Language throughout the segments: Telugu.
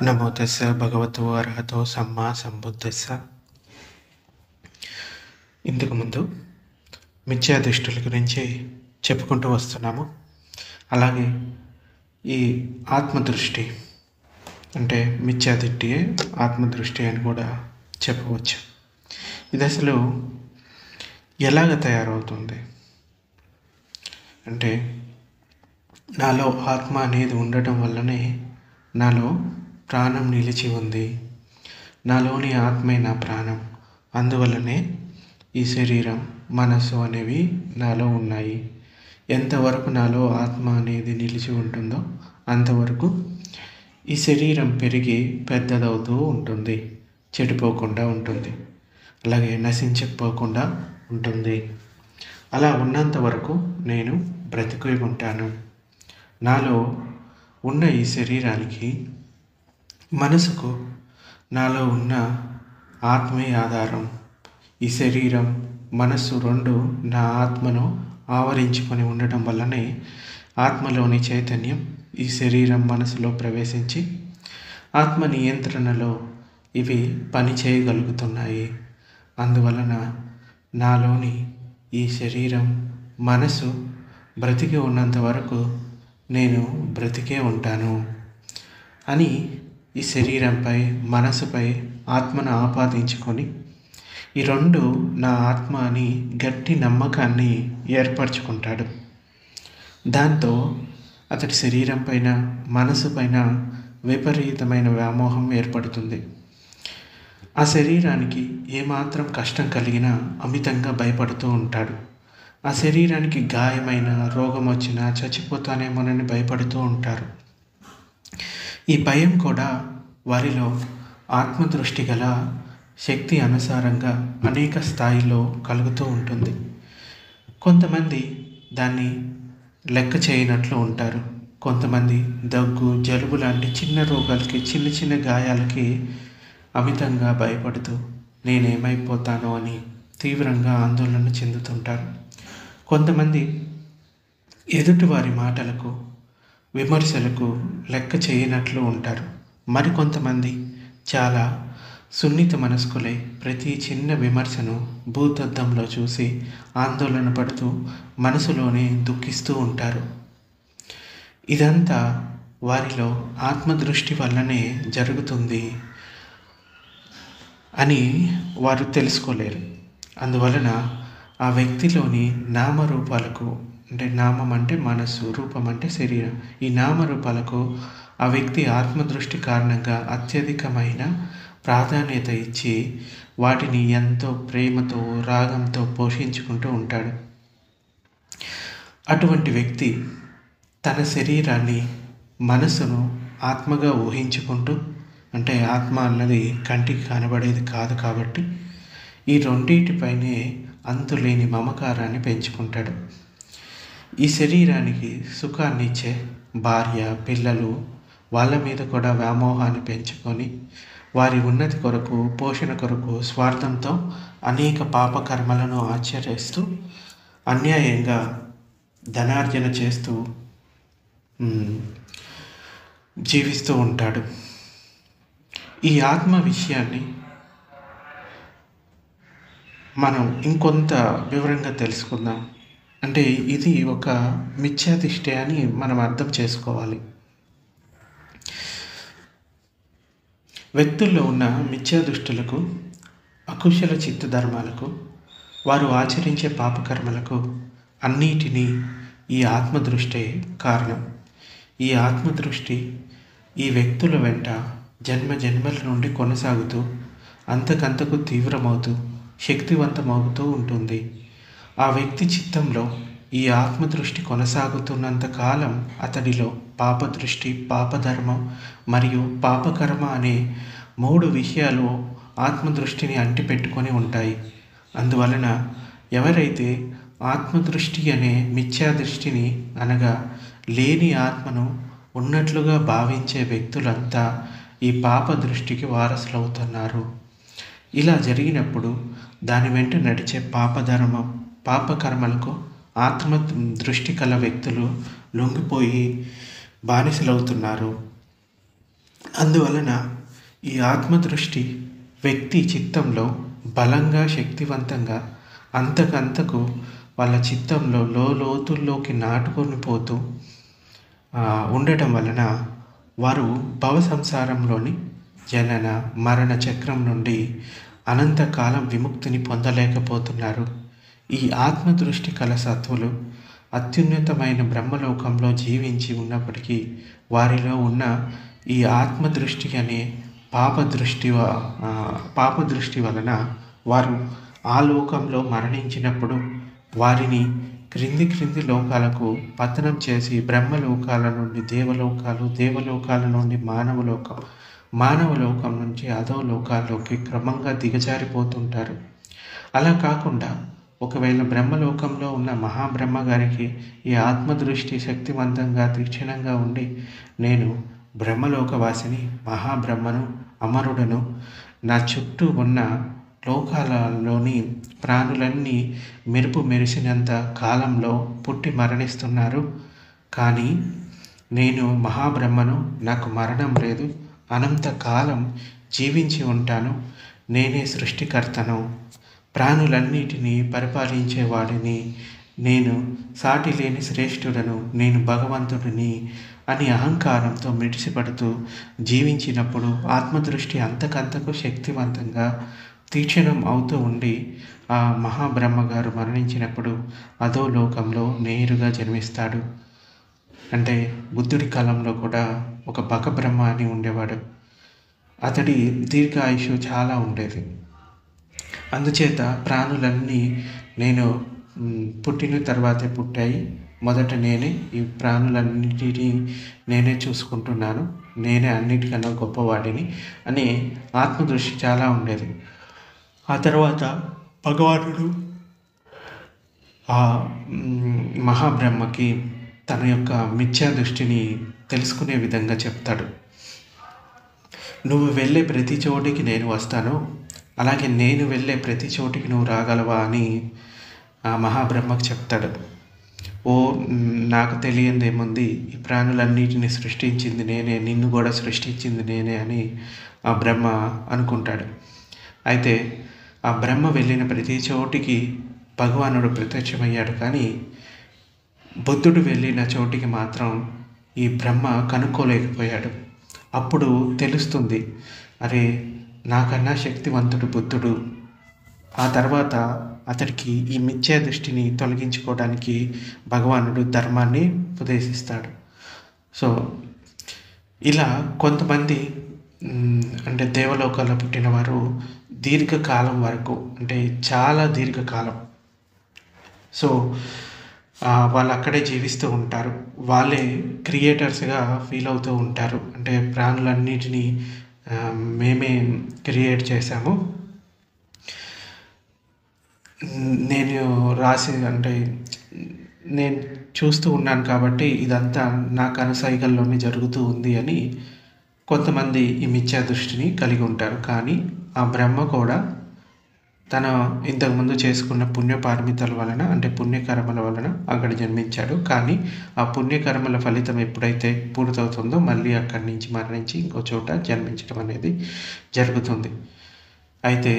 నమో తస్స భగవతో అర్హతో సమ్మా సంబుద్ధస్స. ఇంతకు ముందు మిథ్యా దృష్టుల గురించి చెప్పుకుంటూ వస్తున్నాము. అలాగే ఈ ఆత్మదృష్టి అంటే మిథ్యా దృష్టియే ఆత్మదృష్టి అని కూడా చెప్పవచ్చు. ఇది అసలు ఎలాగ తయారవుతుంది అంటే, నాలో ఆత్మ అనేది ఉండటం వల్లనే నాలో ప్రాణం నిలిచి ఉంది. నాలోని ఆత్మే నా ప్రాణం. అందువల్లనే ఈ శరీరం, మనస్సు అనేవి నాలో ఉన్నాయి. ఎంతవరకు నాలో ఆత్మ అనేది నిలిచి ఉంటుందో అంతవరకు ఈ శరీరం పెరిగి పెద్దదవుతూ ఉంటుంది, చెడిపోకుండా ఉంటుంది, అలాగే నశించకపోకుండా ఉంటుంది. అలా ఉన్నంత వరకు నేను బ్రతికి ఉంటాను. నాలో ఉన్న ఈ శరీరానికి, మనసుకు నాలో ఉన్న ఆత్మే ఆధారం. ఈ శరీరం, మనస్సు రెండు నా ఆత్మను ఆవరించుకొని ఉండటం వల్లనే ఆత్మలోని చైతన్యం ఈ శరీరం, మనసులో ప్రవేశించి ఆత్మ నియంత్రణలో ఇవి పని చేయగలుగుతున్నాయి. అందువలన నాలోని ఈ శరీరం, మనసు బ్రతికి ఉన్నంత వరకు నేను బ్రతికే ఉంటాను అని ఈ శరీరంపై, మనసుపై ఆత్మను ఆపాదించుకొని ఈ రెండు నా ఆత్మ అని గట్టి నమ్మకాన్ని ఏర్పరచుకుంటాడు. దాంతో అతడి శరీరం పైన, మనసు పైన విపరీతమైన వ్యామోహం ఏర్పడుతుంది. ఆ శరీరానికి ఏమాత్రం కష్టం కలిగినా అమితంగా భయపడుతూ ఉంటాడు. ఆ శరీరానికి గాయమైన, రోగం వచ్చినా చచ్చిపోతానేమోనని భయపడుతూ ఉంటారు. ఈ భయం కూడా వారిలో ఆత్మదృష్టి గల శక్తి అనుసారంగా అనేక స్థాయిలో కలుగుతూ ఉంటుంది. కొంతమంది దాన్ని లెక్క చేయనట్లు ఉంటారు. కొంతమంది దగ్గు, జలుబు లాంటి చిన్న రోగాలకి, చిన్న చిన్న గాయాలకి అమితంగా భయపడుతూ నేనేమైపోతానో అని తీవ్రంగా ఆందోళన చెందుతుంటారు. కొంతమంది ఎదుటివారి మాటలకు, విమర్శలకు లెక్క చేయనట్లు ఉంటారు. మరికొంతమంది చాలా సున్నిత మనస్కులై ప్రతి చిన్న విమర్శను భూతద్దంలో చూసి ఆందోళన పడుతూ మనసులోనే దుఃఖిస్తూ ఉంటారు. ఇదంతా వారిలో ఆత్మదృష్టి వల్లనే జరుగుతుంది అని వారు తెలుసుకోలేరు. అందువలన ఆ వ్యక్తిలోని నామరూపాలకు, అంటే నామం అంటే మనస్సు, రూపం అంటే శరీరం, ఈ నామరూపాలకు ఆ వ్యక్తి ఆత్మదృష్టి కారణంగా అత్యధికమైన ప్రాధాన్యత ఇచ్చి వాటిని ఎంతో ప్రేమతో, రాగంతో పోషించుకుంటూ ఉంటాడు. అటువంటి వ్యక్తి తన శరీరాన్ని, మనసును ఆత్మగా ఊహించుకుంటూ, అంటే ఆత్మ అన్నది కంటికి కనబడేది కాదు కాబట్టి ఈ రెండింటిపైనే అంతులేని మమకారాన్ని పెంచుకుంటాడు. ఈ శరీరానికి సుఖాన్ని ఇచ్చే భార్య, పిల్లలు, వాళ్ళ మీద కూడా వ్యామోహాన్ని పెంచుకొని వారి ఉన్నతి కొరకు, పోషణ కొరకు స్వార్థంతో అనేక పాపకర్మలను ఆచరిస్తూ అన్యాయంగా ధనార్జన చేస్తూ జీవిస్తూ ఉంటాడు. ఈ ఆత్మ విషయాన్ని మనం ఇంకొంత వివరంగా తెలుసుకుందాం. అంటే ఇది ఒక మిథ్యాదృష్టి అని మనం అర్థం చేసుకోవాలి. వ్యక్తుల్లో ఉన్న మిథ్యాదృష్టులకు, అకుశల చిత్త ధర్మాలకు, వారు ఆచరించే పాపకర్మలకు అన్నిటినీ ఈ ఆత్మదృష్టే కారణం. ఈ ఆత్మదృష్టి ఈ వ్యక్తుల వెంట జన్మ జన్మల నుండి కొనసాగుతూ అంతకంతకు తీవ్రమవుతూ శక్తివంతమవుతూ ఉంటుంది. ఆ వ్యక్తి చిత్తంలో ఈ ఆత్మదృష్టి కొనసాగుతున్నంత కాలం అతడిలో పాపదృష్టి, పాపధర్మం మరియు పాపకర్మ అనే 3 విషయాలు ఆత్మదృష్టిని అంటిపెట్టుకొని ఉంటాయి. అందువలన ఎవరైతే ఆత్మదృష్టి అనే మిథ్యాదృష్టిని, అనగా లేని ఆత్మను ఉన్నట్లుగా భావించే వ్యక్తులంతా ఈ పాప దృష్టికి వారసులవుతున్నారు. ఇలా జరిగినప్పుడు దాని వెంట నడిచే పాపధర్మం, పాపకర్మలకు ఆత్మ దృష్టి కల వ్యక్తులు లొంగిపోయి బానిసలవుతున్నారు. అందువలన ఈ ఆత్మదృష్టి వ్యక్తి చిత్తంలో బలంగా, శక్తివంతంగా అంతకంతకు వాళ్ళ చిత్తంలో లోతుల్లోకి నాటుకొని పోతూ ఉండటం వలన వారు భవ సంసారంలోని జనన మరణ చక్రం నుండి అనంతకాలం విముక్తిని పొందలేకపోతున్నారు. ఈ ఆత్మదృష్టి కల సత్వులు అత్యున్నతమైన బ్రహ్మలోకంలో జీవించి ఉన్నప్పటికీ వారిలో ఉన్న ఈ ఆత్మదృష్టి అనే పాపదృష్టి వలన వారు ఆ లోకంలో మరణించినప్పుడు వారిని క్రింది లోకాలకు పతనం చేసి బ్రహ్మలోకాల నుండి దేవలోకాలు, దేవలోకాల నుండి మానవలోకం నుంచి అధోలోకాల్లోకి క్రమంగా దిగజారిపోతుంటారు. అలా కాకుండా ఒకవేళ బ్రహ్మలోకంలో ఉన్న మహాబ్రహ్మ గారికి ఈ ఆత్మదృష్టి శక్తివంతంగా తీక్షణంగా ఉండి, నేను బ్రహ్మలోకవాసిని, మహాబ్రహ్మను, అమరుడను, నా చుట్టూ ఉన్న లోకాలలోని ప్రాణులన్నీ మెరుపు మెరిసినంత కాలంలో పుట్టి మరణిస్తున్నారు, కానీ నేను మహాబ్రహ్మను, నాకు మరణం లేదు, అనంతకాలం జీవించి ఉంటాను, నేనే సృష్టికర్తను, ప్రాణులన్నిటినీ పరిపాలించేవాడిని, నేను సాటి లేని శ్రేష్ఠుడను, నేను భగవంతుడిని అని అహంకారంతో మిడిసిపడుతూ జీవించినప్పుడు ఆత్మదృష్టి అంతకంతకు శక్తివంతంగా తీక్షణం అవుతూ ఉండి ఆ మహాబ్రహ్మగారు మరణించినప్పుడు అదో లోకంలో నేరుగా జన్మిస్తాడు. అంటే బుద్ధుడి కాలంలో కూడా ఒక బకబ్రహ్మ అని ఉండేవాడు. అతడి దీర్ఘాయుషు చాలా ఉండేది. అందుచేత ప్రాణులన్నీ నేను పుట్టిన తర్వాతే పుట్టాయి, మొదట నేనే ఈ ప్రాణులన్నిటినీ నేనే చూసుకుంటున్నాను, నేనే అన్నిటికన్నా గొప్పవాడిని అని ఆత్మదృష్టి చాలా ఉండేది. ఆ తర్వాత భగవానుడు ఆ మహాబ్రహ్మకి తన యొక్క మిథ్యా దృష్టిని తెలుసుకునే విధంగా చెప్తాడు. నువ్వు వెళ్ళే ప్రతి చోటికి నేను వస్తాను, అలాగే నేను వెళ్ళే ప్రతి చోటికి నువ్వు రాగలవా అని ఆ మహాబ్రహ్మకు చెప్తాడు. ఓ, నాకు తెలియందేముంది, ఈ ప్రాణులన్నిటిని సృష్టించింది నేనే, నిన్ను కూడా సృష్టించింది నేనే అని ఆ బ్రహ్మ అనుకుంటాడు. అయితే ఆ బ్రహ్మ వెళ్ళిన ప్రతి చోటికి భగవానుడు ప్రత్యక్షమయ్యాడు, కానీ బుద్ధుడు వెళ్ళిన చోటికి మాత్రం ఈ బ్రహ్మ కనుక్కోలేకపోయాడు. అప్పుడు తెలుస్తుంది, అరే నాకన్నా శక్తివంతుడు బుద్ధుడు. ఆ తర్వాత అతడికి ఈ మిథ్యా దృష్టిని తొలగించుకోవడానికి భగవానుడు ధర్మాన్ని ఉపదేశిస్తాడు. సో ఇలా కొంతమంది అంటే దేవలోకాల్లో పుట్టిన వారు దీర్ఘకాలం వరకు, అంటే చాలా దీర్ఘకాలం, సో వాళ్ళు అక్కడే జీవిస్తూ ఉంటారు. వాళ్ళే క్రియేటర్స్గా ఫీల్ అవుతూ ఉంటారు. అంటే ప్రాణులన్నిటినీ మేమే క్రియేట్ చేశాము, నేను అంటే నేను చూస్తూ ఉన్నాను కాబట్టి ఇదంతా నా కనుసైగల్లోనే జరుగుతూ ఉంది అని కొంతమంది ఈ మిథ్యా దృష్టిని కలిగి ఉంటారు. కానీ ఆ బ్రహ్మ కూడా తన ఇంతకుముందు చేసుకున్న పుణ్యపారమితల వలన, అంటే పుణ్యకర్మల వలన అక్కడ జన్మించాడు. కానీ ఆ పుణ్యకర్మల ఫలితం ఎప్పుడైతే పూర్తవుతుందో మళ్ళీ అక్కడి నుంచి మరణించి ఇంకో చోట జన్మించడం అనేది జరుగుతుంది. అయితే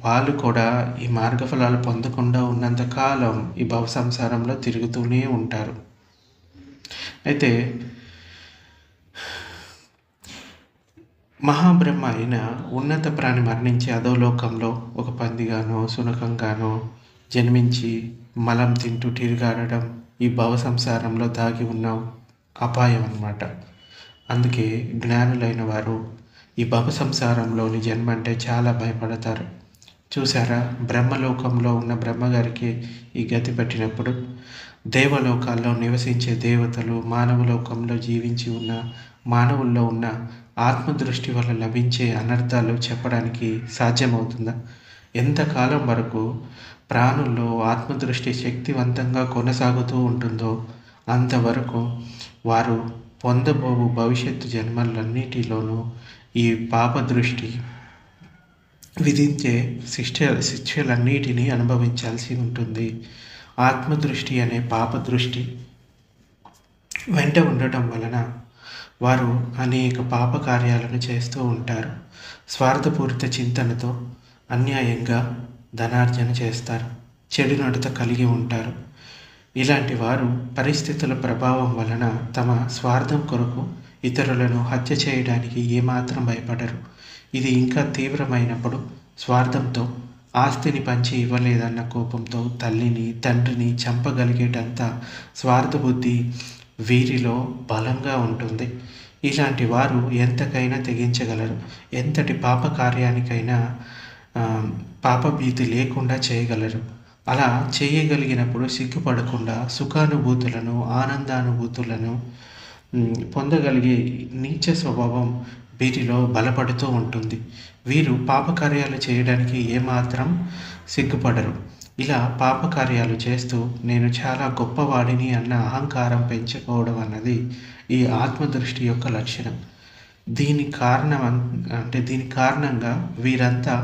వాళ్ళు కూడా ఈ మార్గఫలాలు పొందకుండా ఉన్నంతకాలం ఈ భవ సంసారంలో తిరుగుతూనే ఉంటారు. అయితే మహాబ్రహ్మ అయిన ఉన్నత ప్రాణి మరణించి అధోలోకంలో ఒక పందిగానో శునకంగానో జన్మించి మలం తింటూ తిరిగాడడం ఈ భవ సంసారంలో దాగి ఉన్న అపాయం అన్నమాట. అందుకే జ్ఞానులైన వారు ఈ భవ సంసారంలోని జన్మ అంటే చాలా భయపడతారు. చూసారా, బ్రహ్మలోకంలో ఉన్న బ్రహ్మగారికి ఈ గతి పట్టినప్పుడు దేవలోకాల్లో నివసించే దేవతలు, మానవలోకంలో జీవించి ఉన్న మానవుల్లో ఉన్న ఆత్మదృష్టి వల్ల లభించే అనర్థాలు చెప్పడానికి సాధ్యమవుతుందా? ఎంతకాలం వరకు ప్రాణుల్లో ఆత్మదృష్టి శక్తివంతంగా కొనసాగుతూ ఉంటుందో అంతవరకు వారు పొందబోవు భవిష్యత్తు జన్మలన్నిటిలోనూ ఈ పాపదృష్టి విధించే శిక్షలన్నిటినీ అనుభవించాల్సి ఉంటుంది. ఆత్మదృష్టి అనే పాపదృష్టి వెంట ఉండటం వలన వారు అనేక పాప కార్యాలను చేస్తూ ఉంటారు. స్వార్థపూరిత చింతనతో అన్యాయంగా ధనార్జన చేస్తారు. చెడు నడత కలిగి ఉంటారు. ఇలాంటి వారు పరిస్థితుల ప్రభావం వలన తమ స్వార్థం కొరకు ఇతరులను హత్య చేయడానికి ఏమాత్రం భయపడరు. ఇది ఇంకా తీవ్రమైనప్పుడు స్వార్థంతో ఆస్తిని పంచి ఇవ్వలేదన్న కోపంతో తల్లిని తండ్రిని చంపగలిగేటంత స్వార్థబుద్ధి వీరిలో బలంగా ఉంటుంది. ఇలాంటి వారు ఎంతకైనా తెగించగలరు. ఎంతటి పాప కార్యానికైనా పాపభీతి లేకుండా చేయగలరు. అలా చేయగలిగినప్పుడు సిగ్గుపడకుండా సుఖానుభూతులను ఆనందానుభూతులను పొందగలిగే నీచ స్వభావం వీరిలో బలపడుతూ ఉంటుంది. వీరు పాపకార్యాలు చేయడానికి ఏమాత్రం సిగ్గుపడరు. ఇలా పాపకార్యాలు చేస్తూ నేను చాలా గొప్పవాడిని అన్న అహంకారం పెంచుకోవడం అన్నది ఈ ఆత్మదృష్టి యొక్క లక్షణం. దీని కారణంగా వీరంతా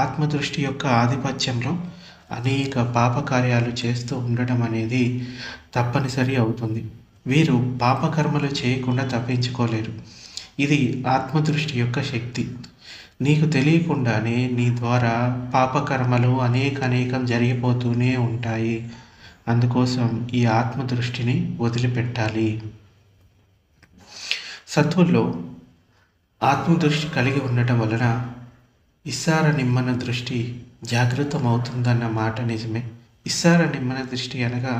ఆత్మదృష్టి యొక్క ఆధిపత్యంలో అనేక పాపకార్యాలు చేస్తూ ఉండడం అనేది తప్పనిసరి అవుతుంది. వీరు పాపకర్మలు చేయకుండా తప్పించుకోలేరు. ఇది ఆత్మదృష్టి యొక్క శక్తి. నీకు తెలియకుండానే నీ ద్వారా పాపకర్మలు అనేకం జరిగిపోతూనే ఉంటాయి. అందుకోసం ఈ ఆత్మదృష్టిని వదిలిపెట్టాలి. సత్వుల్లో ఆత్మదృష్టి కలిగి ఉండటం వలన ఇస్సార నిమ్మన దృష్టి జాగృతమవుతుందన్న మాట నిజమే. ఇస్సార నిమ్మన దృష్టి అనగా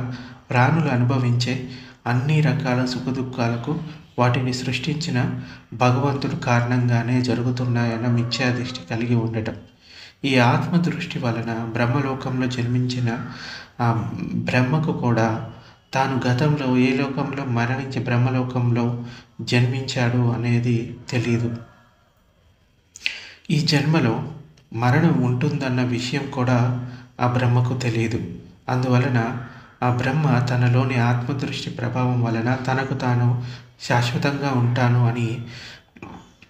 ప్రాణులు అనుభవించే అన్ని రకాల సుఖదుఖాలకు వాటిని సృష్టించిన భగవంతుడు కారణంగానే జరుగుతున్నాయన్న మిథ్యా దృష్టి కలిగి ఉండటం. ఈ ఆత్మదృష్టి వలన బ్రహ్మలోకంలో జన్మించిన ఆ బ్రహ్మకు కూడా తాను గతంలో ఏ లోకంలో మరణించి బ్రహ్మలోకంలో జన్మించాడు అనేది తెలియదు. ఈ జన్మలో మరణం ఉంటుందన్న విషయం కూడా ఆ బ్రహ్మకు తెలియదు. అందువలన ఆ బ్రహ్మ తనలోని ఆత్మదృష్టి ప్రభావం వలన తనకు తాను శాశ్వతంగా ఉంటాను అని,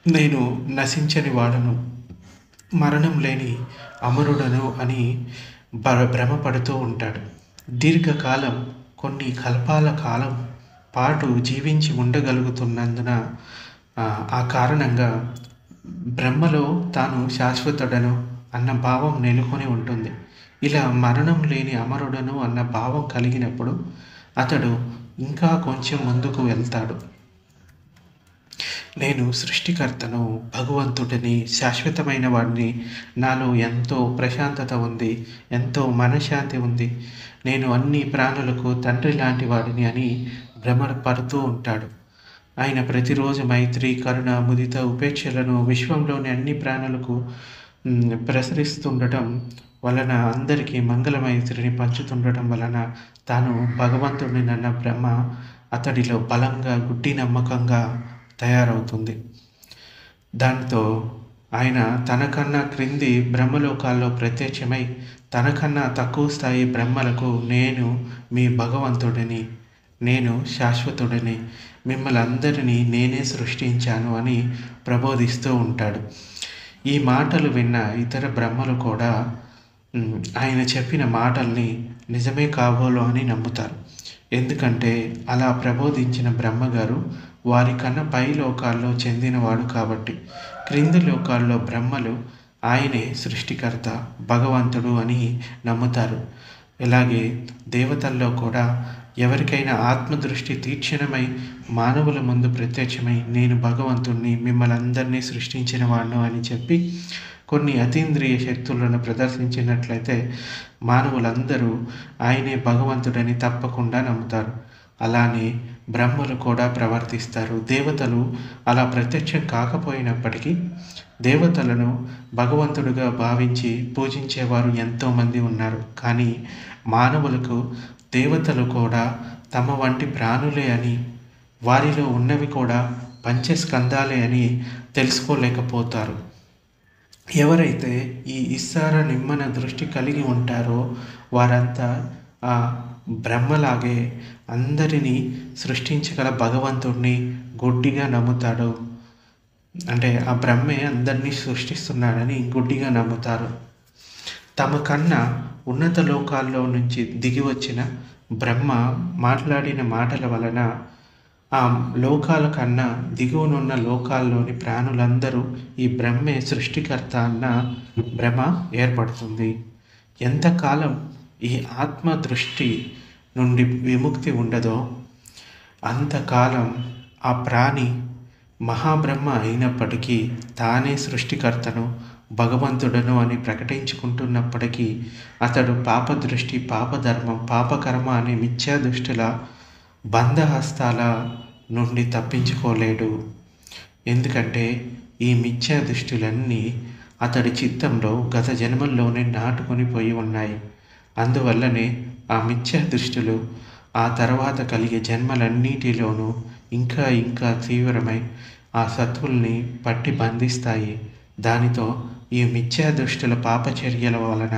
నేను నశించని వాడను, మరణం లేని అమరుడను అని భ్రమపడుతూ ఉంటాడు. దీర్ఘకాలం కొన్ని కల్పాల కాలం పాటు జీవించి ఉండగలుగుతున్నందున ఆ కారణంగా బ్రహ్మలో తాను శాశ్వతుడను అన్న భావం నెలకొని ఉంటుంది. ఇలా మరణం లేని అమరుడను అన్న భావం కలిగినప్పుడు అతడు ఇంకా కొంచెం ముందుకు వెళ్తాడు. నేను సృష్టికర్తను, భగవంతుడిని, శాశ్వతమైన వాడిని, నాలో ఎంతో ప్రశాంతత ఉంది, ఎంతో మనశ్శాంతి ఉంది, నేను అన్ని ప్రాణులకు తండ్రి లాంటి వాడిని అని భ్రమపడుతూ ఉంటాడు. ఆయన ప్రతిరోజు మైత్రి, కరుణ, ముదిత, ఉపేక్షలను విశ్వంలోని అన్ని ప్రాణులకు ప్రసరిస్తుండటం వలన, అందరికీ మంగళమైత్రిని పంచుతుండటం వలన తాను భగవంతుడిని నన్న బ్రహ్మ అతడిలో బలంగా గుడ్డి నమ్మకంగా తయారవుతుంది. దాంతో ఆయన తనకన్నా క్రింది బ్రహ్మలోకాల్లో ప్రత్యక్షమై తనకన్నా తక్కువ స్థాయి బ్రహ్మలకు నేను మీ భగవంతుడిని, నేను శాశ్వతుడిని, మిమ్మల్ని అందరినీ నేనే సృష్టించాను అని ప్రబోధిస్తూ ఉంటాడు. ఈ మాటలు విన్న ఇతర బ్రహ్మలు కూడా ఆయన చెప్పిన మాటల్ని నిజమే కాబోలు అని నమ్ముతారు. ఎందుకంటే అలా ప్రబోధించిన బ్రహ్మగారు వారికన్నా పై లోకాల్లో చెందినవాడు కాబట్టి. క్రింది లోకాల్లో బ్రహ్మలు ఆయనే సృష్టికర్త, భగవంతుడు అని నమ్ముతారు. ఇలాగే దేవతల్లో కూడా ఎవరికైనా ఆత్మదృష్టి తీక్షణమై మానవుల ముందు ప్రత్యక్షమై నేను భగవంతుణ్ణి, మిమ్మల్ని అందరినీ సృష్టించిన వాడును అని చెప్పి కొన్ని అతీంద్రియ శక్తులను ప్రదర్శించినట్లయితే మానవులందరూ ఆయనే భగవంతుడని తప్పకుండా నమ్ముతారు. అలానే బ్రహ్మలు కూడా ప్రవర్తిస్తారు. దేవతలు అలా ప్రత్యక్షం కాకపోయినప్పటికీ దేవతలను భగవంతుడుగా భావించి పూజించేవారు ఎంతోమంది ఉన్నారు. కానీ మానవులకు దేవతలు కూడా తమ వంటి ప్రాణులే అని, వారిలో ఉన్నవి కూడా పంచస్కందాలే అని తెలుసుకోలేకపోతారు. ఎవరైతే ఈ ఇస్సార నిమ్మన దృష్టి కలిగి ఉంటారో వారంతా ఆ బ్రహ్మలాగే అందరినీ సృష్టించగల భగవంతుడిని గుడ్డిగా నమ్ముతాడు. అంటే ఆ బ్రహ్మే అందరినీ సృష్టిస్తున్నాడని గుడ్డిగా నమ్ముతారు. తమ కన్నా ఉన్నత లోకాల్లో నుంచి దిగి వచ్చిన బ్రహ్మ మాట్లాడిన మాటల వలన ఆ లోకాల కన్నా దిగువనున్న లోకాల్లోని ప్రాణులందరూ ఈ బ్రహ్మే సృష్టికర్త అన్న భ్రమ ఏర్పడుతుంది. ఎంతకాలం ఈ ఆత్మ దృష్టి నుండి విముక్తి ఉండదో అంతకాలం ఆ ప్రాణి మహాబ్రహ్మ అయినప్పటికీ, తానే సృష్టికర్తను, భగవంతుడను అని ప్రకటించుకుంటున్నప్పటికీ అతడు పాపదృష్టి, పాపధర్మం, పాపకర్మ అనే మిథ్యా దృష్టిల బంధహస్తాల నుండి తప్పించుకోలేడు. ఎందుకంటే ఈ మిథ్యా దృష్టిలన్నీ అతడి చిత్తంలో గత జన్మల్లోనే నాటుకొని పోయి ఉన్నాయి. అందువల్లనే ఆ మిథ్యా దృష్టిలు ఆ తర్వాత కలిగే జన్మలన్నిటిలోనూ ఇంకా ఇంకా తీవ్రమై ఆ సత్తుల్ని పట్టి బంధిస్తాయి. దానితో ఈ మిథ్యా దృష్టిల పాపచర్యల వలన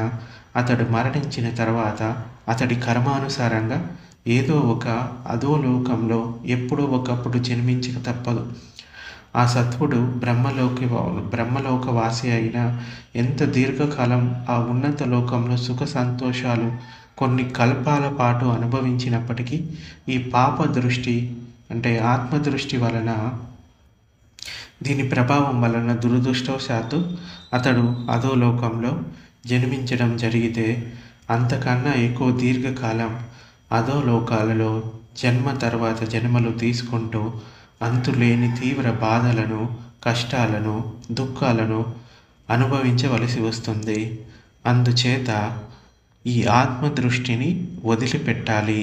అతడు మరణించిన తర్వాత అతడి కర్మానుసారంగా ఏదో ఒక అధోలోకంలో ఎప్పుడో ఒకప్పుడు జన్మించక తప్పదు. ఆ సత్వుడు బ్రహ్మలోకవాసి అయినా ఎంత దీర్ఘకాలం ఆ ఉన్నత లోకంలో సుఖ సంతోషాలు కొన్ని కల్పాల పాటు అనుభవించినప్పటికీ ఈ పాప దృష్టి అంటే ఆత్మదృష్టి వలన, దీని ప్రభావం వలన దురదృష్టవశాత్తు అతడు అధోలోకంలో జన్మించడం జరిగితే అంతకన్నా ఎక్కువ దీర్ఘకాలం అధోలోకాలలో జన్మ తర్వాత జన్మలు తీసుకుంటూ అంతులేని తీవ్ర బాధలను, కష్టాలను, దుఃఖాలను అనుభవించవలసి వస్తుంది. అందుచేత ఈ ఆత్మదృష్టిని వదిలిపెట్టాలి.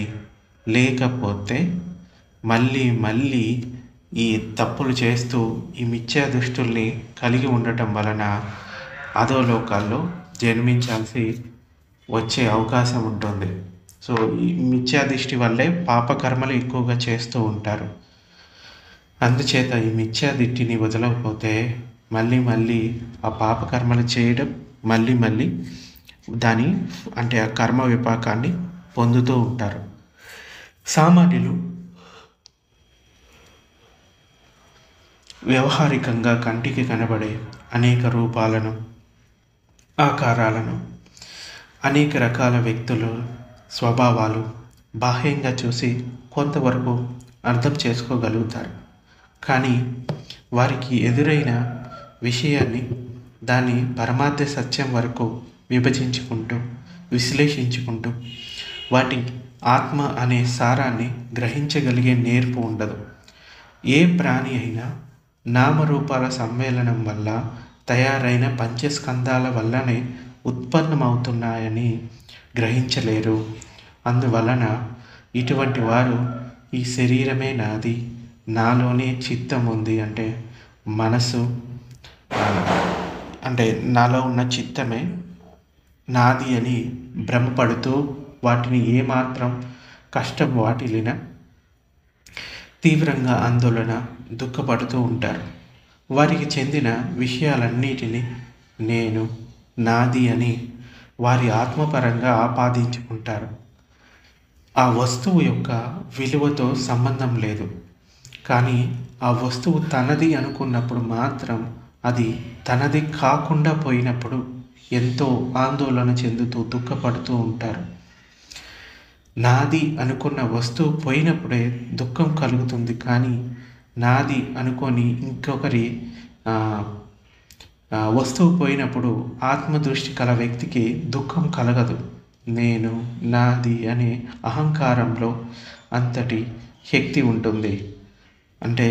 లేకపోతే మళ్ళీ మళ్ళీ ఈ తప్పులు చేస్తూ ఈ మిథ్యా దృష్టుల్ని కలిగి ఉండటం వలన అధోలోకాల్లో జన్మించాల్సి వచ్చే అవకాశం ఉంటుంది. సో ఈ మిథ్యా దృష్టి వల్లే పాపకర్మలు ఎక్కువగా చేస్తూ ఉంటారు. అందుచేత ఈ మిథ్యా దృష్టిని వదలకపోతే మళ్ళీ మళ్ళీ ఆ పాపకర్మలు చేయడం, మళ్ళీ మళ్ళీ దాని అంటే ఆ కర్మ విపాకాన్ని పొందుతూ ఉంటారు. సామాన్యులు వ్యవహారికంగా కంటికి కనబడే అనేక రూపాలను, ఆకారాలను, అనేక రకాల వ్యక్తులు స్వభావాలు బాహ్యంగా చూసి కొంతవరకు అర్థం చేసుకోగలుగుతారు. కానీ వారికి ఎదురైన విషయాన్ని దాని పరమార్థ సత్యం వరకు విభజించుకుంటూ, విశ్లేషించుకుంటూ వాటి ఆత్మ అనే సారాన్ని గ్రహించగలిగే నేర్పు ఉండదు. ఏ ప్రాణి అయినా నామరూపాల సమ్మేళనం వల్ల తయారైన పంచస్కందాల వల్లనే ఉత్పన్నమవుతున్నాయని గ్రహించలేరు. అందువలన ఇటువంటి వారు ఈ శరీరమే నాది, నాలోనే చిత్తం ఉంది అంటే మనసు అంటే నాలో ఉన్న చిత్తమే నాది అని భ్రమపడుతూ వాటిని ఏమాత్రం కష్టం వాటిల్లిన తీవ్రంగా ఆందోళన, దుఃఖపడుతూ ఉంటారు. వారికి చెందిన విషయాలన్నిటినీ నేను, నాది అని వారి ఆత్మపరంగా ఆపాదించుకుంటారు. ఆ వస్తువు యొక్క విలువతో సంబంధం లేదు. కానీ ఆ వస్తువు తనది అనుకున్నప్పుడు మాత్రం అది తనది కాకుండా పోయినప్పుడు ఎంతో ఆందోళన చెందుతూ దుఃఖపడుతూ ఉంటారు. నాది అనుకున్న వస్తువు పోయినప్పుడే దుఃఖం కలుగుతుంది. కానీ నాది అనుకొని ఇంకొకరి వస్తువు పోయినప్పుడు ఆత్మదృష్టి కల వ్యక్తికి దుఃఖం కలగదు. నేను, నాది అనే అహంకారంలో అంతటి శక్తి ఉంటుంది. అంటే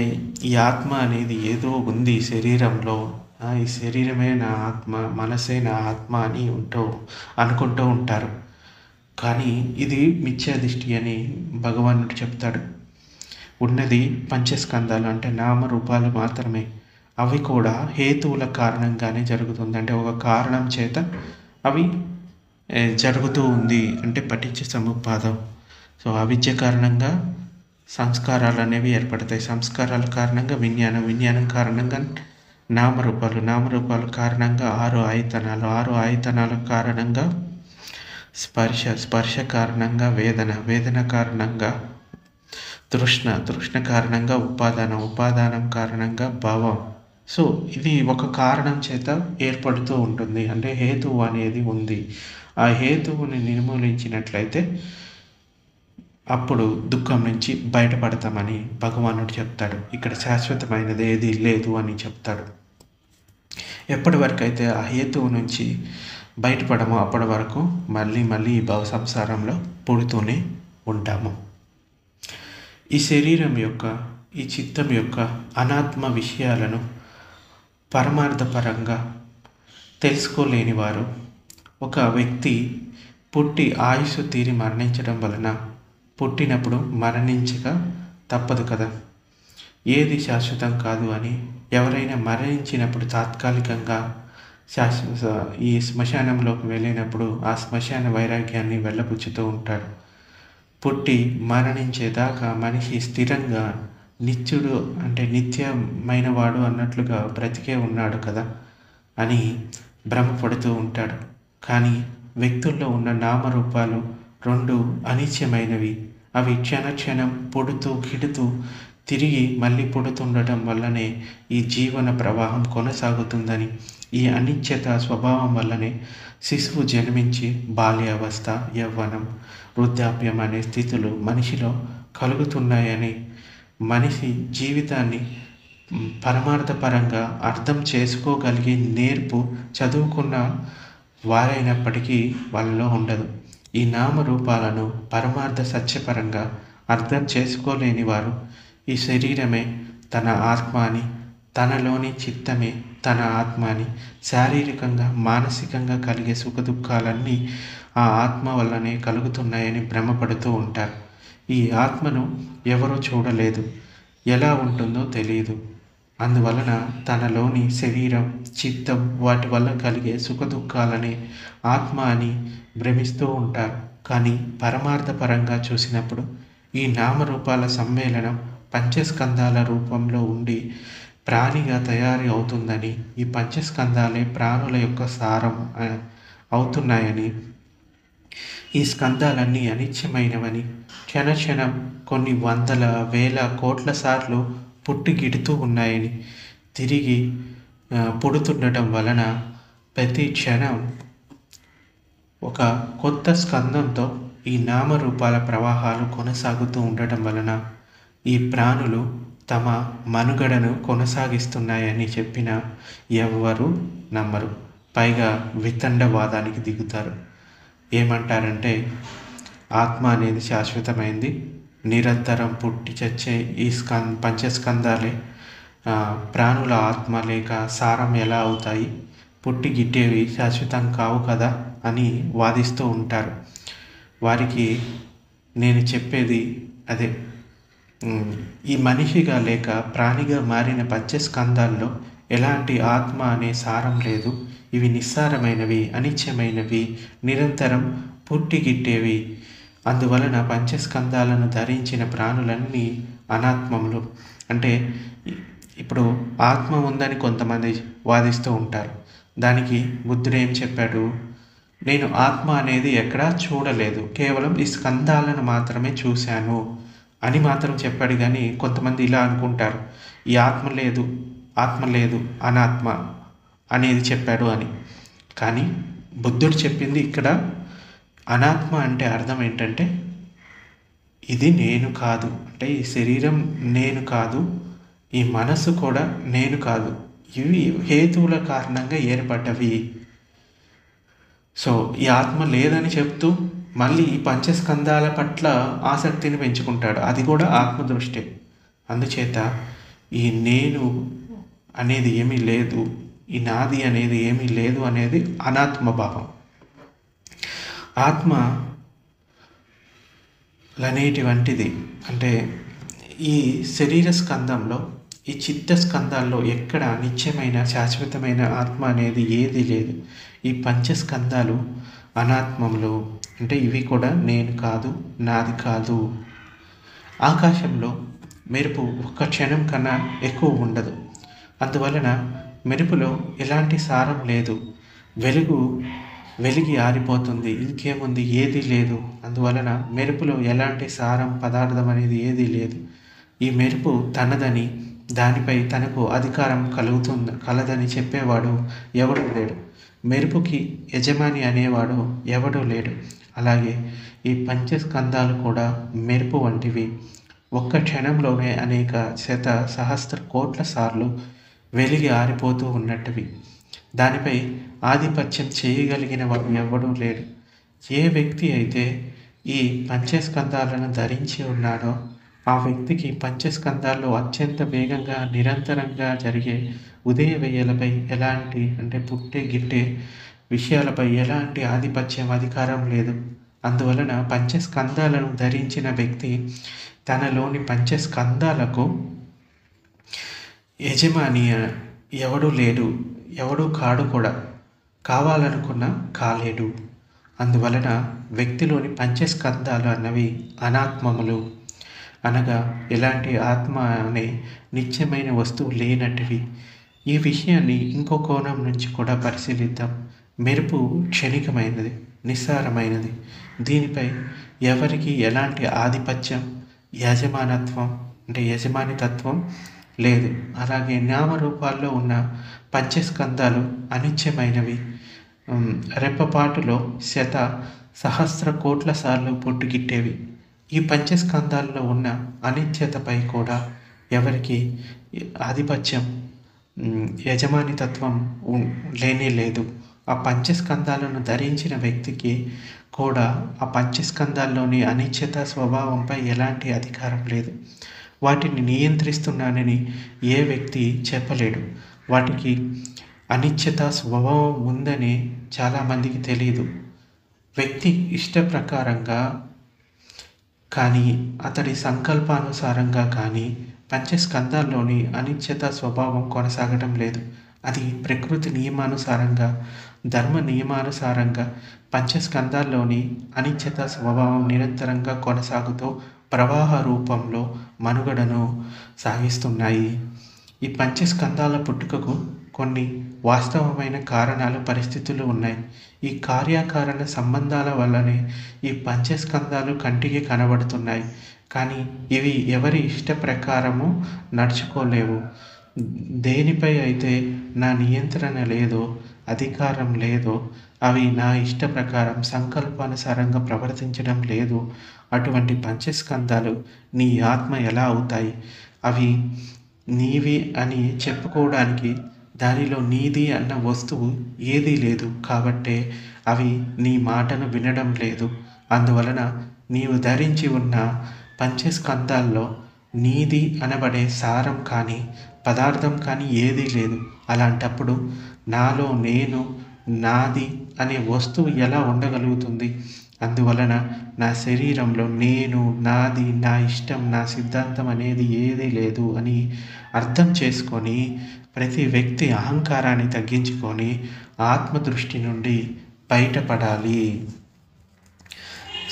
ఈ ఆత్మ అనేది ఏదో ఉంది శరీరంలో, ఈ శరీరమే నా ఆత్మ, మనసే నా ఆత్మ అని అనుకుంటూ ఉంటారు. కానీ ఇది మిథ్యాదృష్టి అని భగవానుడు చెప్తాడు. ఉన్నది పంచస్కందాలు అంటే నామరూపాలు మాత్రమే. అవి కూడా హేతువుల కారణంగానే జరుగుతుంది. అంటే ఒక కారణం చేత అవి జరుగుతూ ఉంది అంటే పటిච්ච సముప్పాదం. సో అవిద్య కారణంగా సంస్కారాలు అనేవి ఏర్పడతాయి. సంస్కారాల కారణంగా విజ్ఞానం, విజ్ఞానం కారణంగా నామరూపాలు, నామరూపాల కారణంగా ఆరు ఆయతనాల కారణంగా స్పర్శ కారణంగా వేదన కారణంగా తృష్ణ కారణంగా ఉపాదానం కారణంగా భావం. సో ఇది ఒక కారణం చేత ఏర్పడుతూ ఉంటుంది. అంటే హేతువు అనేది ఉంది. ఆ హేతువుని నిర్మూలించినట్లయితే అప్పుడు దుఃఖం నుంచి బయటపడతామని భగవానుడు చెప్తాడు. ఇక్కడ శాశ్వతమైనది ఏది లేదు అని చెప్తాడు. ఎప్పటి వరకు అయితే ఆ హేతువు నుంచి బయటపడమో అప్పటి వరకు మళ్ళీ మళ్ళీ ఈ భవ సంసారంలో పుడుతూనే ఉంటాము. ఈ శరీరం యొక్క, ఈ చిత్తం యొక్క అనాత్మ విషయాలను పరమార్థపరంగా తెలుసుకోలేని వారు, ఒక వ్యక్తి పుట్టి ఆయుస్సు తీరి మరణించడం వలన పుట్టినప్పుడు మరణించక తప్పదు కదా, ఏది శాశ్వతం కాదు అని ఎవరైనా మరణించినప్పుడు తాత్కాలికంగా ఈ శ్మశానంలోకి వెళ్ళినప్పుడు ఆ శ్మశాన వైరాగ్యాన్ని వెళ్ళబుచ్చుతూ ఉంటాడు. పుట్టి మరణించేదాకా మనిషి స్థిరంగా నిత్యుడు అంటే నిత్యమైన వాడు అన్నట్లుగా బ్రతికే ఉన్నాడు కదా అని భ్రమపడుతూ ఉంటాడు. కానీ వ్యక్తుల్లో ఉన్న నామరూపాలు రెండు అనిత్యమైనవి. అవి క్షణక్షణం పుడుతూ గిడుతూ తిరిగి మళ్ళీ పుడుతుండటం వల్లనే ఈ జీవన ప్రవాహం కొనసాగుతుందని, ఈ అనిత్యత స్వభావం వల్లనే శిశువు జన్మించి బాల్యావస్థ, యవ్వనం, వృద్ధాప్యం అనే స్థితులు మనిషిలో కలుగుతున్నాయని, మనిషి జీవితాన్ని పరమార్థపరంగా అర్థం చేసుకోగలిగే నేర్పు చదువుకున్న వారైనప్పటికీ వాళ్ళలో ఉండదు. ఈ నామరూపాలను పరమార్థ సత్యపరంగా అర్థం చేసుకోలేని వారు ఈ శరీరమే తన ఆత్మ అని, తనలోని చిత్తమే తన ఆత్మ అని, శారీరకంగా మానసికంగా కలిగే సుఖదుఖాలన్నీ ఆ ఆత్మ వల్లనే కలుగుతున్నాయని భ్రమపడుతూ ఉంటారు. ఈ ఆత్మను ఎవరూ చూడలేదు, ఎలా ఉంటుందో తెలియదు. అందువలన తనలోని శరీరం, చిత్తం వాటి వల్ల కలిగే సుఖదుఖాలని ఆత్మ అని భ్రమిస్తూ ఉంటారు. కానీ పరమార్థపరంగా చూసినప్పుడు ఈ నామరూపాల సమ్మేళనం పంచస్కందాల రూపంలో ఉండి ప్రాణిగా తయారీ అవుతుందని, ఈ పంచస్కందాలే ప్రాణుల యొక్క సారం అవుతున్నాయని, ఈ స్కందాలన్నీ అనిత్యమైనవని, క్షణక్షణం కొన్ని వందల వేల కోట్ల సార్లు పుట్టి గిడుతూ ఉన్నాయని, తిరిగి పుడుతుండటం వలన ప్రతి క్షణం ఒక కొత్త స్కందంతో ఈ నామరూపాల ప్రవాహాలు కొనసాగుతూ ఉండటం వలన ఈ ప్రాణులు తమ మనుగడను కొనసాగిస్తున్నాయని చెప్పిన ఎవ్వరూ నమ్మరు. పైగా వితండవాదానికి దిగుతారు. ఏమంటారంటే ఆత్మ అనేది శాశ్వతమైంది, నిరంతరం పుట్టి చచ్చే ఈ పంచస్కందాలే ప్రాణుల ఆత్మ లేక సారం ఎలా అవుతాయి, పుట్టి గిట్టేవి శాశ్వతం కావు కదా అని వాదిస్తూ ఉంటారు. వారికి నేను చెప్పేది అదే, ఈ మనిషిగా లేక ప్రాణిగా మారిన పంచస్కందాల్లో ఎలాంటి ఆత్మ అనే సారం లేదు. ఇవి నిస్సారమైనవి, అనిత్యమైనవి, నిరంతరం పుట్టిగిట్టేవి. అందువలన పంచస్కందాలను ధరించిన ప్రాణులన్నీ అనాత్మములు. అంటే ఇప్పుడు ఆత్మ ఉందని కొంతమంది వాదిస్తూ ఉంటారు. దానికి బుద్ధుడు ఏం చెప్పాడు? నేను ఆత్మ అనేది ఎక్కడా చూడలేదు, కేవలం ఈ స్కందాలను మాత్రమే చూశాను అని మాత్రం చెప్పాడు. కానీ కొంతమంది ఇలా అనుకుంటారు, ఈ ఆత్మ లేదు అనాత్మ అనేది చెప్పాడు అని. కానీ బుద్ధుడు చెప్పింది ఇక్కడ అనాత్మ అంటే అర్థం ఏంటంటే ఇది నేను కాదు, అంటే ఈ శరీరం నేను కాదు, ఈ మనసు కూడా నేను కాదు, ఇవి హేతువుల కారణంగా ఏర్పడ్డవి. సో ఈ ఆత్మ లేదని చెప్తూ మళ్ళీ ఈ పంచస్కందాల పట్ల ఆసక్తిని పెంచుకుంటాడు. అది కూడా ఆత్మదృష్టి. అందుచేత ఈ నేను అనేది ఏమీ లేదు, ఈ నాది అనేది ఏమీ లేదు అనేది అనాత్మ భావం. ఆత్మ లనేటివంటిది అంటే ఈ శరీర స్కందంలో, ఈ చిత్త స్కందాల్లో ఎక్కడ నిత్యమైన శాశ్వతమైన ఆత్మ అనేది ఏది లేదు. ఈ పంచస్కందాలు అనాత్మములు, అంటే ఇవి కూడా నేను కాదు, నాది కాదు. ఆకాశంలో మెరుపు ఒక్క క్షణం కన్నా ఎక్కువ ఉండదు. అందువలన మెరుపులో ఎలాంటి సారం లేదు. వెలిగి ఆరిపోతుంది, ఇంకేముంది, ఏది లేదు. అందువలన మెరుపులో ఎలాంటి సారం, పదార్థం అనేది ఏదీ లేదు. ఈ మెరుపు తనదని, దానిపై తనకు అధికారం కలదని చెప్పేవాడు ఎవడు లేడు. మెరుపుకి యజమాని అనేవాడు ఎవడూ లేడు. అలాగే ఈ పంచస్కందాలు కూడా మెరుపు వంటివి. ఒక్క క్షణంలోనే అనేక శత సహస్ర కోట్ల సార్లు వెలిగి ఆరిపోతూ ఉన్నట్టువి. దానిపై ఆధిపత్యం చేయగలిగిన వాడు ఎవడూ లేడు. ఏ వ్యక్తి అయితే ఈ పంచస్కందాలను ధరించి ఉన్నాడో ఆ వ్యక్తికి పంచస్కందాల్లో అత్యంత వేగంగా నిరంతరంగా జరిగే ఉదయ వేళలపై ఎలాంటి పుట్టే గిట్టే విషయాలపై ఎలాంటి ఆధిపత్యం అధికారం లేదు. అందువలన పంచస్కందాలను ధరించిన వ్యక్తి తనలోని పంచస్కందాలకు యజమాని ఎవడూ లేడు, ఎవడూ కాడు కూడా, కావాలనుకున్నా కాలేడు. అందువలన వ్యక్తిలోని పంచస్కందాలు అన్నవి అనాత్మములు, అనగా ఎలాంటి ఆత్మ అనే నిత్యమైన వస్తువు లేనట్టువి. ఈ విషయాన్ని ఇంకో కోణం నుంచి కూడా పరిశీలిద్దాం. మెరుపు క్షణికమైనది, నిస్సారమైనది. దీనిపై ఎవరికి ఎలాంటి ఆధిపత్యం, యజమానితత్వం లేదు. అలాగే నామరూపాల్లో ఉన్న పంచస్కందాలు అనిత్యమైనవి, రెప్పపాటులో శత సహస్ర కోట్ల సార్లు పొట్టుగిట్టేవి. ఈ పంచస్కందాల్లో ఉన్న అనిత్యతపై కూడా ఎవరికి ఆధిపత్యం, యజమానితత్వం లేనే లేదు. ఆ పంచస్కందాలను ధరించిన వ్యక్తికి కూడా ఆ పంచస్కందాల్లోని అనిత్యత స్వభావంపై ఎలాంటి అధికారం లేదు. వాటిని నియంత్రిస్తున్నానని ఏ వ్యక్తి చెప్పలేడు. వాటికి అనిత్యత స్వభావం ఉందని చాలామందికి తెలియదు. వ్యక్తి ఇష్ట ప్రకారంగా కానీ అతడి సంకల్పానుసారంగా కానీ పంచస్కందాల్లోని అనిత్యత స్వభావం కొనసాగడం లేదు. అది ప్రకృతి నియమానుసారంగా, ధర్మ నియమానుసారంగా పంచస్కందాల్లోని అనిత్యత స్వభావం నిరంతరంగా కొనసాగుతూ ప్రవాహ రూపంలో మనుగడను సాగిస్తున్నాయి. ఈ పంచస్కందాల పుట్టుకకు కొన్ని వాస్తవమైన కారణాలు, పరిస్థితులు ఉన్నాయి. ఈ కార్యకారణ సంబంధాల వల్లనే ఈ పంచస్కందాలు కంటికి కనబడుతున్నాయి. కానీ ఇవి ఎవరి ఇష్ట ప్రకారము నడుచుకోలేవు. దేనిపై అయితే నా నియంత్రణ లేదో, అధికారం లేదో, అవి నా ఇష్ట ప్రకారం సంకల్పానుసారంగా ప్రవర్తించడం లేదు. అటువంటి పంచస్కందాలు నీ ఆత్మ ఎలా అవుతాయి? అవి నీవి అని చెప్పుకోవడానికి దానిలో నీది అన్న వస్తువు ఏదీ లేదు. కాబట్టే అవి నీ మాటను వినడం లేదు. అందువలన నీవు ధరించి ఉన్న పంచస్కందాల్లో నీది అనబడే సారం కానీ పదార్థం కానీ ఏదీ లేదు. అలాంటప్పుడు నాలో నేను, నాది అనే వస్తువు ఎలా ఉండగలుగుతుంది? అందువలన నా శరీరంలో నేను, నాది, నా ఇష్టం, నా సిద్ధాంతం అనేది ఏదీ లేదు అని అర్థం చేసుకొని ప్రతి వ్యక్తి అహంకారాన్ని తగ్గించుకొని ఆత్మదృష్టి నుండి బయటపడాలి.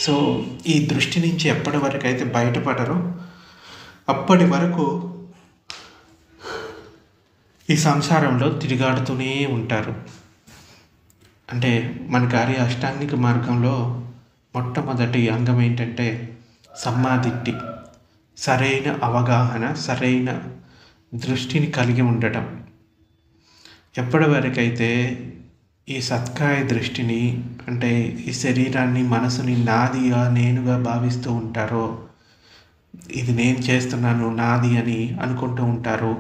సో ఈ దృష్టి నుంచి ఎప్పటి వరకు అయితే బయటపడరో అప్పటి వరకు ఈ సంసారంలో తిరిగాడుతూనే ఉంటారు. మనకి ఆర్య అష్టాంగిక మార్గంలో మొట్టమొదటి అంగం ఏంటంటే సమ్మాదిట్టి, సరైన అవగాహన, సరైన దృష్టిని కలిగి ఉండటం. ఎప్పటి వరకైతే ఈ సత్కాయ దృష్టిని ఈ శరీరాన్ని, మనసుని నాదిగా, నేనుగా భావిస్తూ ఉంటారో, ఇది నేను చేస్తున్నాను, నాది అని అనుకుంటూ ఉంటారో,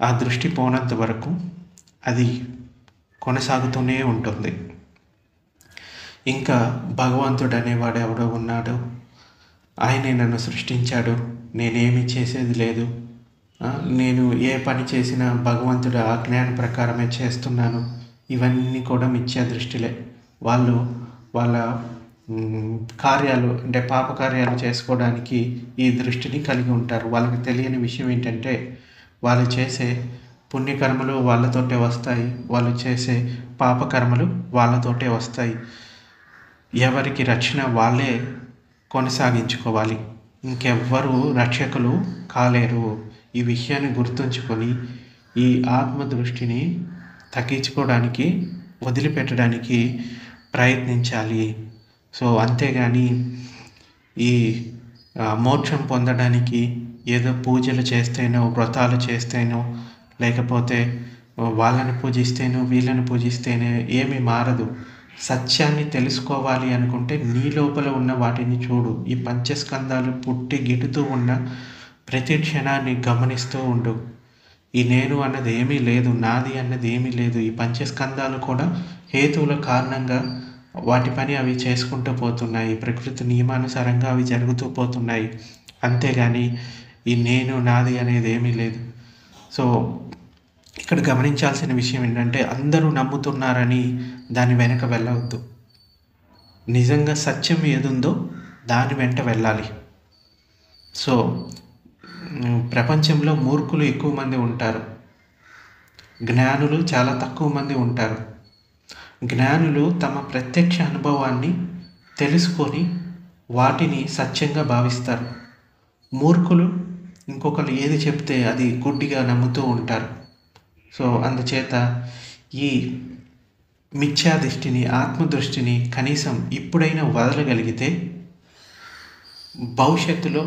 ఆ దృష్టి పోనంత వరకు అది కొనసాగుతూనే ఉంటుంది. ఇంకా భగవంతుడు అనేవాడు ఎవడో ఉన్నాడు, ఆయనే నన్ను సృష్టించాడు, నేనేమి చేసేది లేదు, నేను ఏ పని చేసినా భగవంతుడు ఆజ్ఞాన ప్రకారమే చేస్తున్నాను, ఇవన్నీ కూడా మిథ్యా దృష్టిలే. వాళ్ళు వాళ్ళ కార్యాలు పాపకార్యాలు చేసుకోవడానికి ఈ దృష్టిని కలిగి ఉంటారు. వాళ్ళకి తెలియని విషయం ఏంటంటే వాళ్ళు చేసే పుణ్యకర్మలు వాళ్ళతోటే వస్తాయి, వాళ్ళు చేసే పాపకర్మలు వాళ్ళతోటే వస్తాయి. ఎవరికి రక్షణ వాళ్ళే కొనసాగించుకోవాలి, ఇంకెవ్వరూ రక్షకులు కాలేరు. ఈ విషయాన్ని గుర్తుంచుకొని ఈ ఆత్మ దృష్టిని తగ్గించుకోవడానికి, వదిలిపెట్టడానికి ప్రయత్నించాలి. సో అంతేగాని ఈ మోక్షం పొందడానికి ఏదో పూజలు చేస్తేనో, వ్రతాలు చేస్తేనో, లేకపోతే వాళ్ళని పూజిస్తేనో వీళ్ళని పూజిస్తేనే ఏమీ మారదు. సత్యాన్ని తెలుసుకోవాలి అనుకుంటే నీ లోపల ఉన్న వాటిని చూడు. ఈ పంచస్కందాలు పుట్టి గిటుతూ ఉన్న ప్రతి క్షణాన్ని గమనిస్తూ ఉండు. ఈ నేను అన్నది ఏమీ లేదు, నాది అన్నది ఏమీ లేదు. ఈ పంచస్కందాలు కూడా హేతువుల కారణంగా వాటి పని అవి చేసుకుంటూ పోతున్నాయి. ప్రకృతి నియమానుసారంగా అవి జరుగుతూ పోతున్నాయి. అంతేగాని ఈ నేను నాది అనేది ఏమీ లేదు. సో ఇక్కడ గమనించాల్సిన విషయం ఏంటంటే అందరూ నమ్ముతున్నారని దాని వెనక వెళ్ళవద్దు. నిజంగా సత్యం ఏదుందో దాని వెంట వెళ్ళాలి. సో ప్రపంచంలో మూర్ఖులు ఎక్కువ మంది ఉంటారు, జ్ఞానులు చాలా తక్కువ మంది ఉంటారు. జ్ఞానులు తమ ప్రత్యక్ష అనుభవాన్ని తెలుసుకొని వాటిని సత్యంగా భావిస్తారు. మూర్ఖులు ఇంకొకరు ఏది చెప్తే అది గుడ్డిగా నమ్ముతూ ఉంటారు. సో అందుచేత ఈ మిథ్యా దృష్టిని, ఆత్మదృష్టిని కనీసం ఇప్పుడైనా వదలగలిగితే భవిష్యత్తులో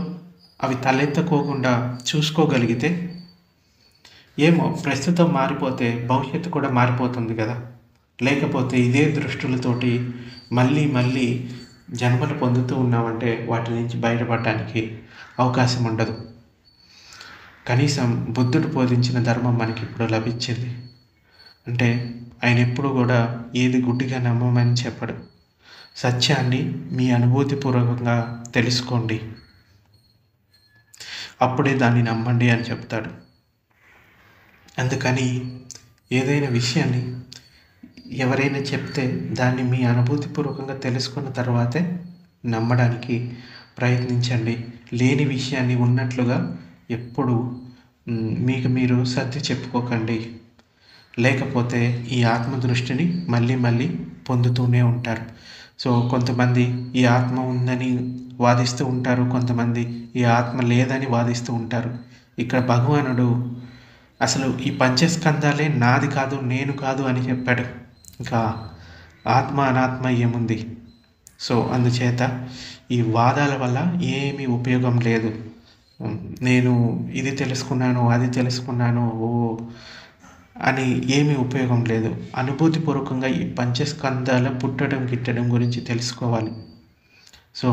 అవి తలెత్తుకోకుండా చూసుకోగలిగితే, ఏమో ప్రస్తుతం మారిపోతే భవిష్యత్తు కూడా మారిపోతుంది కదా. లేకపోతే ఇదే దృష్టులతోటి మళ్ళీ జన్మలు పొందుతూ ఉన్నామంటే వాటి నుంచి బయటపడడానికి అవకాశం ఉండదు. కనీసం బుద్ధుడు బోధించిన ధర్మం మనకి ఇప్పుడు లభించింది అంటే ఆయన ఎప్పుడు కూడా ఏది గుడ్డిగా నమ్మమని చెప్పడు. సత్యాన్ని మీ అనుభూతిపూర్వకంగా తెలుసుకోండి, అప్పుడే దాన్ని నమ్మండి అని చెప్తాడు. అందుకని ఏదైనా విషయాన్ని ఎవరైనా చెప్తే దాన్ని మీ అనుభూతిపూర్వకంగా తెలుసుకున్న తర్వాతే నమ్మడానికి ప్రయత్నించండి. లేని విషయాన్ని ఉన్నట్లుగా ఎప్పుడు మీకు మీరు సర్ది చెప్పుకోకండి. లేకపోతే ఈ ఆత్మదృష్టిని మళ్ళీ పొందుతూనే ఉంటారు. సో కొంతమంది ఈ ఆత్మ ఉందని వాదిస్తూ ఉంటారు, కొంతమంది ఈ ఆత్మ లేదని వాదిస్తూ ఉంటారు. ఇక్కడ భగవానుడు అసలు ఈ పంచస్కందాలే నాది కాదు, నేను కాదు అని చెప్పాడు. ఇంకా ఆత్మ అనాత్మ ఏముంది? సో అందుచేత ఈ వాదాల వల్ల ఏమీ ఉపయోగం లేదు. నేను ఇది తెలుసుకున్నాను, అది తెలుసుకున్నాను అని ఏమీ ఉపయోగం లేదు. అనుభూతిపూర్వకంగా ఈ పంచస్కందాల పుట్టడం గిట్టడం గురించి తెలుసుకోవాలి. సో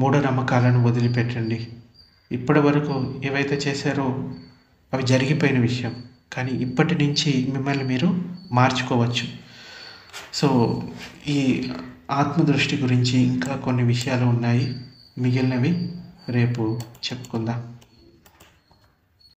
మూఢనమ్మకాలను వదిలిపెట్టండి. ఇప్పటి వరకు ఏవైతే చేశారో అవి జరిగిపోయిన విషయం, కానీ ఇప్పటి నుంచి మిమ్మల్ని మీరు మార్చుకోవచ్చు. సో ఈ ఆత్మదృష్టి గురించి ఇంకా కొన్ని విషయాలు ఉన్నాయి, మిగిలినవి రేపు చెప్పుకుందాం.